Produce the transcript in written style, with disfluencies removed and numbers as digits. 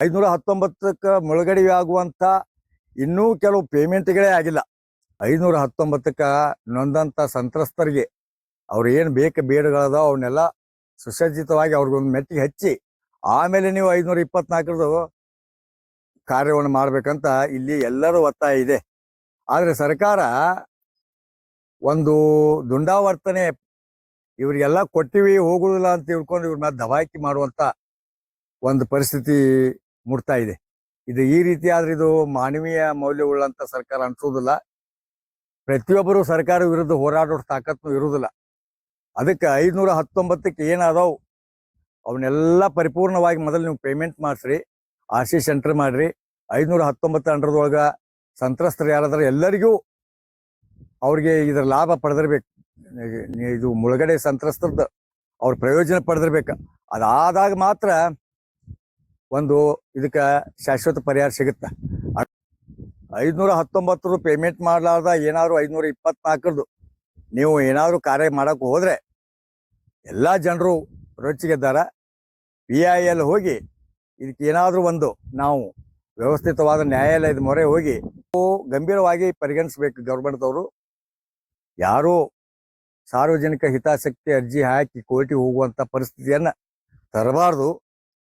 519ಕ್ಕೆ ಮುಳುಗಡೆ ಆಗುವಂಥ ಇನ್ನೂ ಕೆಲವು ಪೇಮೆಂಟ್ಗಳೇ ಆಗಿಲ್ಲ. 519ಕ್ಕೆ ನೊಂದಂಥ ಸಂತ್ರಸ್ತರಿಗೆ ಅವ್ರು ಏನು ಬೇಕು ಬೇಡಗಳದಾವ ಅವನ್ನೆಲ್ಲ ಸುಸಜ್ಜಿತವಾಗಿ ಅವ್ರಿಗೊಂದು ಮೆಟ್ಟಿಗೆ ಹಚ್ಚಿ ಆಮೇಲೆ ನೀವು 524ರದು ಕಾರ್ಯವನ್ನು ಮಾಡ್ಬೇಕಂತ ಇಲ್ಲಿ ಎಲ್ಲರೂ ಒತ್ತಾಯ ಇದೆ. ಆದರೆ ಸರ್ಕಾರ ಒಂದು ದುಂಡಾವರ್ತನೆ ಇವರಿಗೆಲ್ಲ ಕೊಟ್ಟಿವಿ ಹೋಗುದಿಲ್ಲ ಅಂತ ತಿಳ್ಕೊಂಡು ಇವ್ರ ಮೇಲೆ ದಬಾಯಿಕೆ ಮಾಡುವಂತ ಒಂದು ಪರಿಸ್ಥಿತಿ ಮೂಡ್ತಾ ಇದೆ. ಇದು ಈ ರೀತಿ ಆದ್ರೆ ಇದು ಮಾನವೀಯ ಮೌಲ್ಯವುಳ್ಳಂತ ಸರ್ಕಾರ ಅನ್ಸೋದಿಲ್ಲ. ಪ್ರತಿಯೊಬ್ಬರು ಸರ್ಕಾರ ವಿರುದ್ಧ ಹೋರಾಡೋ ತಾಕತ್ತು ಇರುವುದಿಲ್ಲ. ಅದಕ್ಕೆ 519ಕ್ಕೆ ಏನಾದವು ಅವನ್ನೆಲ್ಲ ಪರಿಪೂರ್ಣವಾಗಿ ಮೊದಲು ನೀವು ಪೇಮೆಂಟ್ ಮಾಡಿಸ್ರಿ, RC ಸೆಂಟರ್ ಮಾಡ್ರಿ. 519 ಅಂಡರ್ದೊಳಗ ಸಂತ್ರಸ್ತರು ಯಾರಾದ್ರೆ ಎಲ್ಲರಿಗೂ ಅವ್ರಿಗೆ ಇದರ ಲಾಭ ಪಡೆದಿರ್ಬೇಕು. ಇದು ಮುಳುಗಡೆ ಸಂತ್ರಸ್ತರದ್ದು ಅವ್ರ ಪ್ರಯೋಜನ ಪಡೆದಿರ್ಬೇಕು. ಅದಾದಾಗ ಮಾತ್ರ ಒಂದು ಇದಕ್ಕೆ ಶಾಶ್ವತ ಪರಿಹಾರ ಸಿಗುತ್ತೆ. 519 ಪೇಮೆಂಟ್ ಮಾಡಲಾರ್ದ ಏನಾದ್ರು 524 ನೀವು ಏನಾದ್ರು ಕಾರ್ಯ ಮಾಡಕ್ಕೆ ಹೋದ್ರೆ ಎಲ್ಲ ಜನರು ರೊಚ್ಚಿಗೆದ್ದಾರ. PIL ಹೋಗಿ ಇದಕ್ಕೆ ಏನಾದರೂ ಒಂದು ನಾವು ವ್ಯವಸ್ಥಿತವಾದ ನ್ಯಾಯಾಲಯದ ಮೊರೆ ಹೋಗಿ ಗಂಭೀರವಾಗಿ ಪರಿಗಣಿಸ್ಬೇಕು. ಗೌರ್ಮೆಂಟ್ದವರು ಯಾರೂ ಸಾರ್ವಜನಿಕ ಹಿತಾಸಕ್ತಿ ಅರ್ಜಿ ಹಾಕಿ ಕೋರ್ಟಿಗೆ ಹೋಗುವಂಥ ಪರಿಸ್ಥಿತಿಯನ್ನು ತರಬಾರ್ದು.